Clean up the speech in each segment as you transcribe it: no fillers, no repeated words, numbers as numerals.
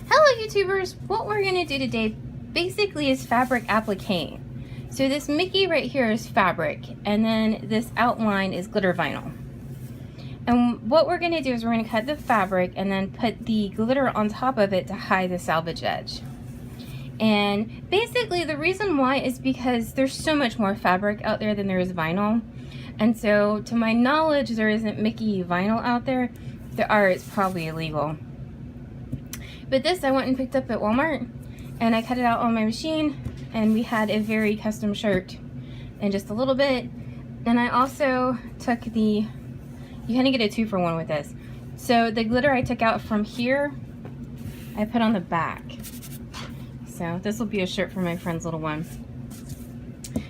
Hello YouTubers! What we're going to do today basically is fabric applique. So this Mickey right here is fabric, and then this outline is glitter vinyl. And what we're going to do is we're going to cut the fabric and then put the glitter on top of it to hide the salvage edge. And basically the reason why is because there's so much more fabric out there than there is vinyl. And so to my knowledge there isn't Mickey vinyl out there. If there are, it's probably illegal. But this I went and picked up at Walmart, and I cut it out on my machine, and we had a very custom shirt in just a little bit. And I also took the, you kind of get a 2-for-1 with this. So the glitter I took out from here, I put on the back. So this will be a shirt for my friend's little one.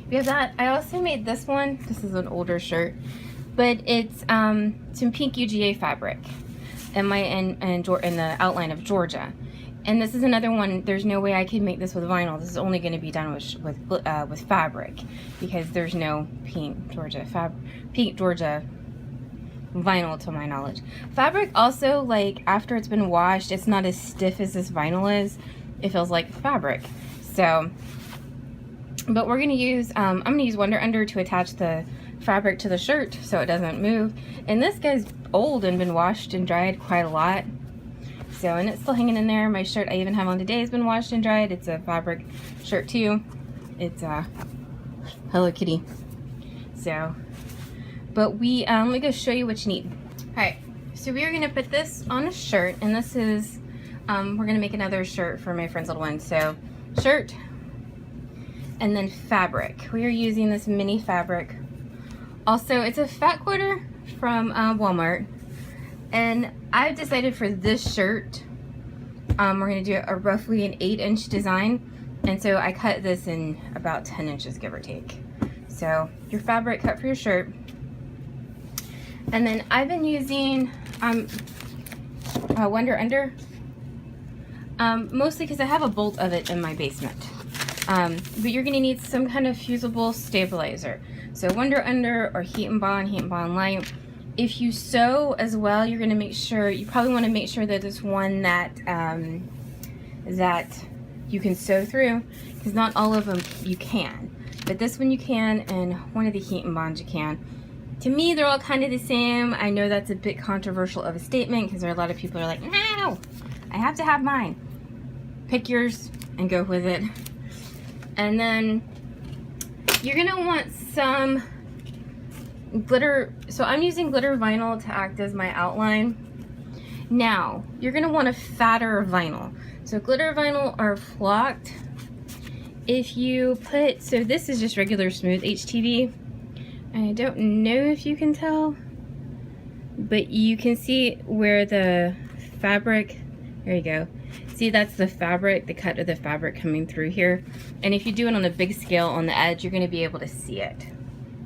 We have that. I also made this one. This is an older shirt, but it's some pink UGA fabric in the outline of Georgia. And this is another one. There's no way I could make this with vinyl. This is only going to be done with fabric, because there's no pink Georgia vinyl to my knowledge. Fabric also, like after it's been washed, it's not as stiff as this vinyl is. It feels like fabric. So, but we're going to use I'm going to use Wonder Under to attach the fabric to the shirt so it doesn't move. And this guy's old and been washed and dried quite a lot. So, and it's still hanging in there. My shirt I even have on today has been washed and dried. It's a fabric shirt too. It's Hello Kitty. So, but we let me go show you what you need. Alright, so we are going to put this on a shirt, and this is we're going to make another shirt for my friend's little one. So, shirt, and then fabric. We are using this mini fabric. Also, it's a fat quarter from Walmart, and I've decided for this shirt we're going to do a roughly an 8-inch design, and so I cut this in about 10 inches give or take. So your fabric cut for your shirt, and then I've been using Wonder Under, mostly because I have a bolt of it in my basement. But you're going to need some kind of fusible stabilizer. So Wonder Under or Heat and Bond Light. If you sew as well, you're going to make sure, you probably want to make sure that it's one that that you can sew through, because not all of them you can. But this one you can, and one of the Heat and Bonds you can. To me, they're all kind of the same. I know that's a bit controversial of a statement, because there are a lot of people who are like, no, I have to have mine. Pick yours and go with it. And then you're gonna want some glitter. So I'm using glitter vinyl to act as my outline. Now, you're gonna want a fatter vinyl. So glitter vinyl are flocked. If you put, so this is just regular smooth HTV. I don't know if you can tell, but you can see where the fabric, there you go. See, that's the fabric, the cut of the fabric coming through here. And if you do it on a big scale on the edge, you're going to be able to see it.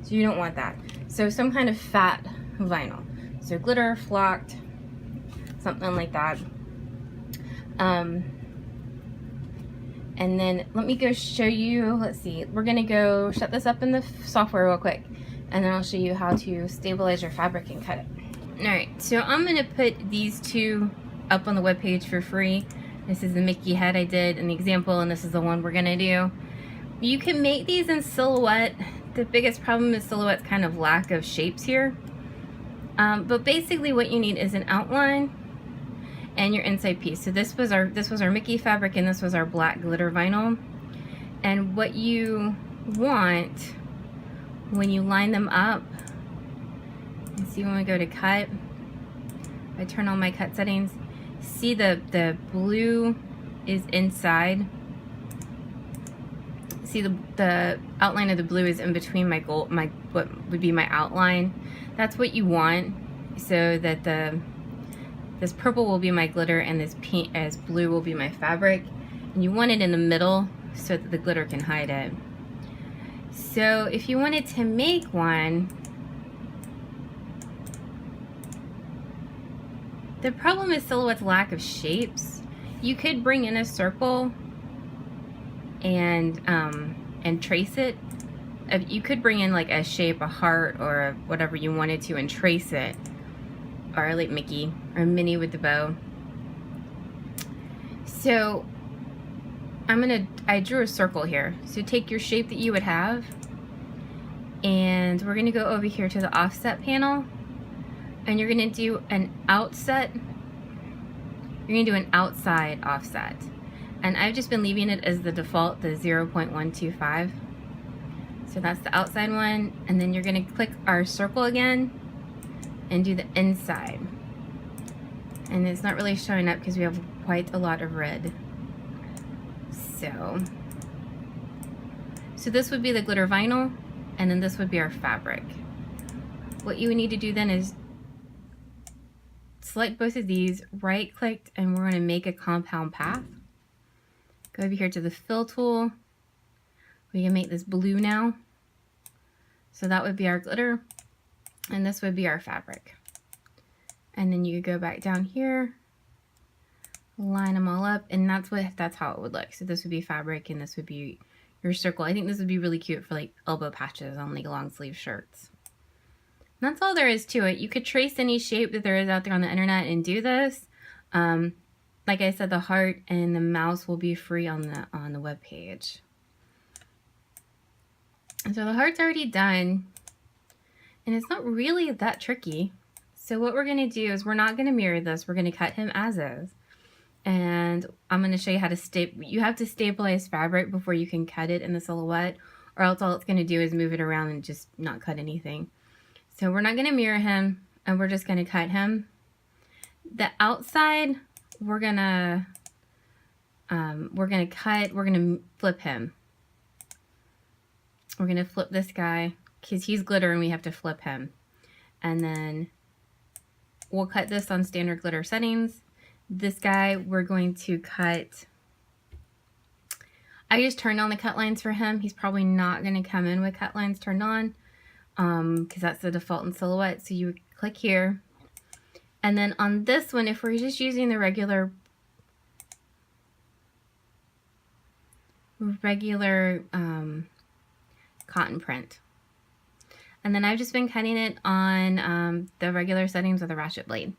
So you don't want that. So some kind of fat vinyl. So glitter, flocked, something like that. And then let me go show you, let's see, we're going to go shut this up in the software real quick, and then I'll show you how to stabilize your fabric and cut it. Alright, so I'm going to put these two up on the webpage for free. This is the Mickey head I did an example, and this is the one we're gonna do. You can make these in silhouette. The biggest problem is silhouette's kind of lack of shapes here. But basically what you need is an outline and your inside piece. So this was our Mickey fabric, and this was our black glitter vinyl. And what you want when you line them up, you see when we go to cut, I turn on my cut settings. See the blue is inside. See the outline of the blue is in between my gold, what would be my outline. That's what you want, so that this purple will be my glitter and this pink as blue will be my fabric. And you want it in the middle so that the glitter can hide it. So if you wanted to make one, the problem is silhouette's lack of shapes. You could bring in a circle and trace it. You could bring in like a shape, a heart, or whatever you wanted to, and trace it. Or like Mickey, or Minnie with the bow. So I drew a circle here. So take your shape that you would have, and we're gonna go over here to the offset panel, and you're gonna do an outset. You're gonna do an outside offset. And I've just been leaving it as the default, the 0.125. So that's the outside one, and then you're gonna click our circle again and do the inside. And it's not really showing up because we have quite a lot of red. So this would be the glitter vinyl, and then this would be our fabric. What you would need to do then is select both of these, right click, and we're going to make a compound path. Go over here to the fill tool. We can make this blue now. So that would be our glitter, and this would be our fabric. And then you go back down here, line them all up, and that's how it would look. So this would be fabric, and this would be your circle. I think this would be really cute for like elbow patches on like long sleeve shirts. And that's all there is to it. You could trace any shape that there is out there on the internet and do this. Like I said, the heart and the mouse will be free on the web page. And so the heart's already done, and it's not really that tricky. So what we're going to do is we're not going to mirror this. We're going to cut him as is. And I'm going to show you how to you have to stabilize fabric before you can cut it in the silhouette, or else all it's going to do is move it around and just not cut anything. So we're not going to mirror him, and we're just going to cut him. The outside, we're going to flip him. We're going to flip this guy because he's glitter and we have to flip him. And then we'll cut this on standard glitter settings. This guy, we're going to cut. I just turned on the cut lines for him. He's probably not going to come in with cut lines turned on because that's the default in silhouette. So you would click here. And then on this one, if we're just using the regular cotton print. And then I've just been cutting it on the regular settings with a ratchet blade.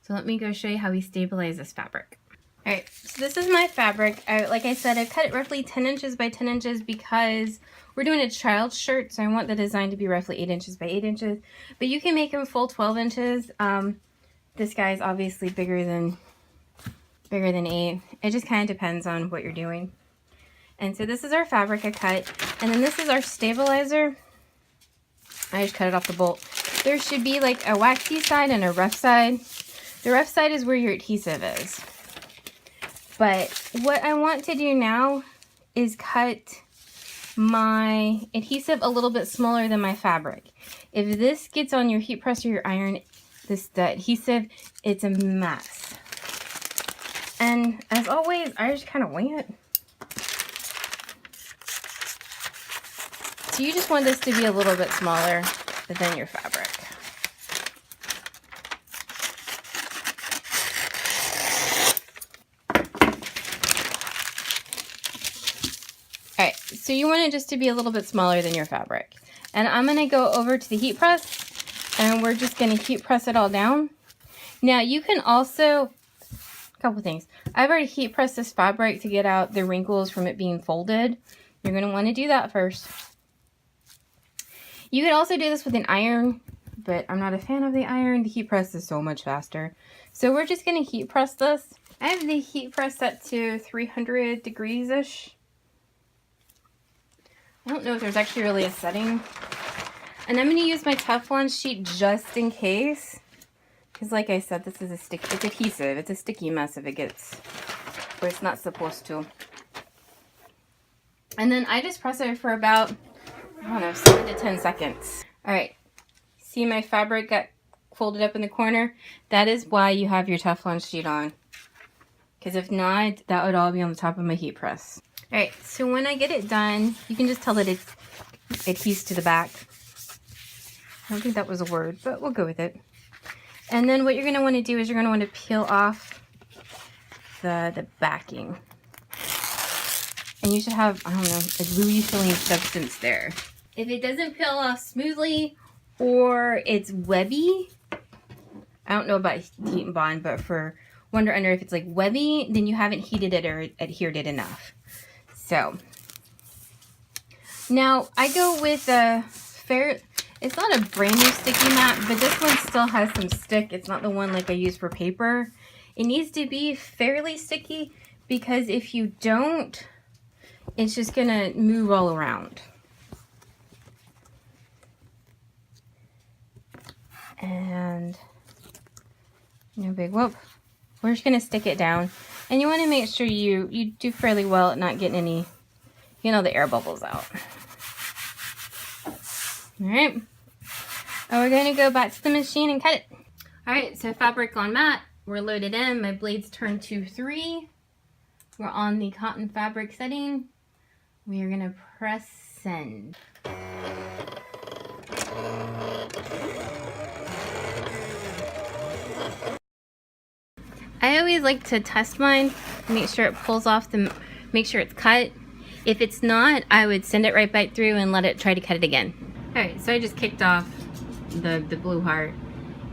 So let me go show you how we stabilize this fabric. All right, so this is my fabric. Like I said, I've cut it roughly 10 inches by 10 inches because we're doing a child's shirt, so I want the design to be roughly 8 inches by 8 inches. But you can make them full 12 inches. This guy's obviously bigger than 8. It just kind of depends on what you're doing. And so this is our fabric I cut, and then this is our stabilizer. I just cut it off the bolt. There should be like a waxy side and a rough side. The rough side is where your adhesive is. But what I want to do now is cut my adhesive a little bit smaller than my fabric. If this gets on your heat press or your iron, the adhesive, it's a mess. And as always, I just kind of wing it. So you just want this to be a little bit smaller than your fabric. Alright, so you want it just to be a little bit smaller than your fabric. And I'm going to go over to the heat press, and we're just going to heat press it all down. Now you can also, a couple things. I've already heat pressed this fabric to get out the wrinkles from it being folded. You're going to want to do that first. You could also do this with an iron, but I'm not a fan of the iron. The heat press is so much faster. So we're just going to heat press this. I have the heat press set to 300 degrees-ish. I don't know if there's actually really a setting. And I'm going to use my Teflon sheet just in case. Because like I said, this is it's adhesive. It's a sticky mess if it gets where it's not supposed to. And then I just press it for about, I don't know, 7 to 10 seconds. Alright, see my fabric got folded up in the corner? That is why you have your Teflon sheet on. Because if not, that would all be on the top of my heat press. Alright, so when I get it done, you can just tell that it adheres to the back. I don't think that was a word, but we'll go with it. And then what you're going to want to do is you're going to want to peel off the backing. And you should have, I don't know, a gluey feeling substance there. If it doesn't peel off smoothly or it's webby, I don't know about heat and bond, but for wonder under if it's like webby, then you haven't heated it or adhered it enough. So now I go with a it's not a brand new sticky mat, but this one still has some stick. It's not the one like I use for paper. It needs to be fairly sticky because if you don't, it's just gonna move all around. And no big whoop. We're just gonna stick it down, and you want to make sure you do fairly well at not getting any, you know, the air bubbles out. All right, and we're gonna go back to the machine and cut it. All right, so fabric on mat, we're loaded in. My blades turned to 3. We're on the cotton fabric setting. We are gonna press send. I always like to test mine, make sure it pulls off make sure it's cut. If it's not, I would send it right back through and let it try to cut it again. All right, so I just kicked off the blue heart,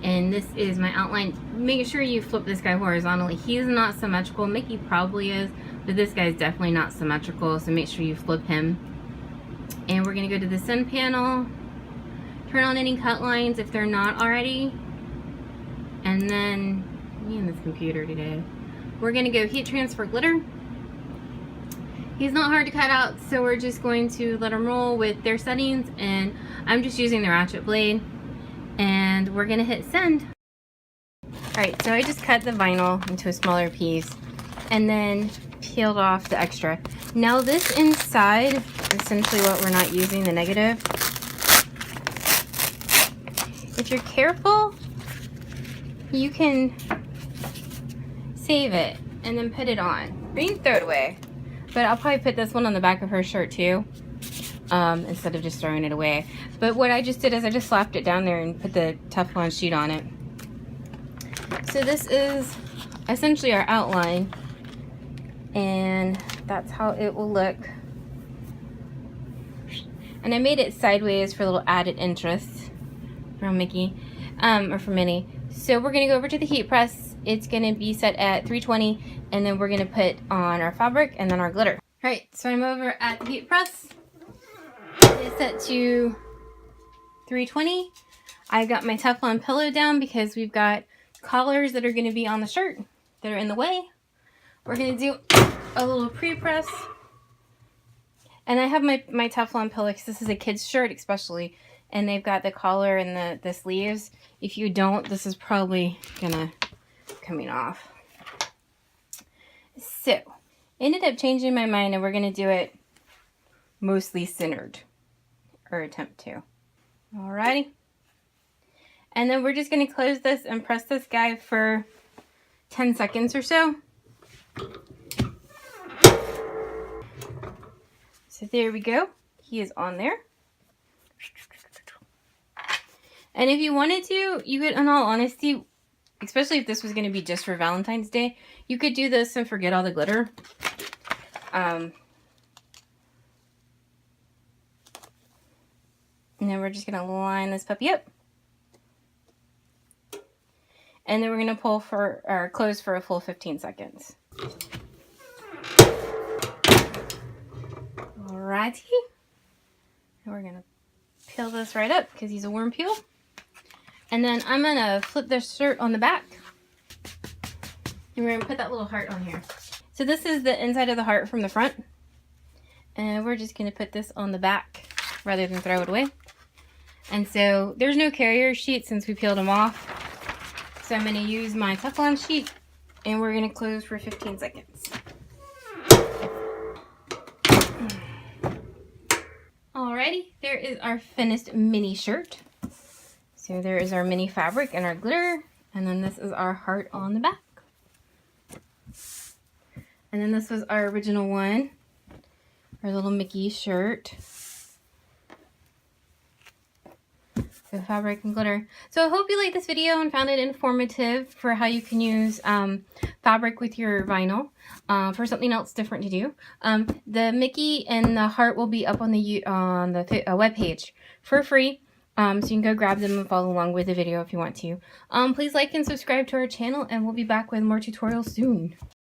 and this is my outline. Make sure you flip this guy horizontally. He's not symmetrical. Mickey probably is, but this guy's definitely not symmetrical, so make sure you flip him. And we're gonna go to the send panel, turn on any cut lines if they're not already, and then, me and this computer today, we're gonna go heat transfer glitter. He's not hard to cut out, so we're just going to let them roll with their settings, and I'm just using the ratchet blade, and we're gonna hit send. Alright, so I just cut the vinyl into a smaller piece and then peeled off the extra. Now this inside, essentially what we're not using, the negative, if you're careful, you can save it and then put it on. Or you can throw it away. But I'll probably put this one on the back of her shirt too, instead of just throwing it away. But what I just did is I just slapped it down there and put the Teflon sheet on it. So this is essentially our outline, and that's how it will look. And I made it sideways for a little added interest from Mickey, or from Minnie. So we're gonna go over to the heat press. It's gonna be set at 320, and then we're gonna put on our fabric and then our glitter. All right, so I'm over at the heat press. It's set to 320. I got my Teflon pillow down because we've got collars that are gonna be on the shirt that are in the way. We're gonna do a little pre-press. And I have my Teflon pillow because this is a kid's shirt especially, and they've got the collar and the sleeves. If you don't, this is probably gonna coming off. So, ended up changing my mind, and we're gonna do it mostly centered, or attempt to. Alrighty. And then we're just gonna close this and press this guy for 10 seconds or so. So there we go. He is on there. And if you wanted to, you could, in all honesty, especially if this was going to be just for Valentine's Day, you could do this and forget all the glitter. And then we're just going to line this puppy up. And then we're going to pull for, or close for a full 15 seconds. Alrighty. And we're going to peel this right up because he's a worm peel. And then I'm going to flip this shirt on the back. And we're going to put that little heart on here. So this is the inside of the heart from the front. And we're just going to put this on the back rather than throw it away. And so there's no carrier sheet since we peeled them off. So I'm going to use my Teflon sheet, and we're going to close for 15 seconds. Alrighty, there is our finished mini shirt. So there is our mini fabric and our glitter, and then this is our heart on the back. And then this was our original one, our little Mickey shirt. So fabric and glitter. So I hope you liked this video and found it informative for how you can use fabric with your vinyl for something else different to do. The Mickey and the heart will be up on the web page for free. So you can go grab them and follow along with the video if you want to. Please like and subscribe to our channel, and we'll be back with more tutorials soon.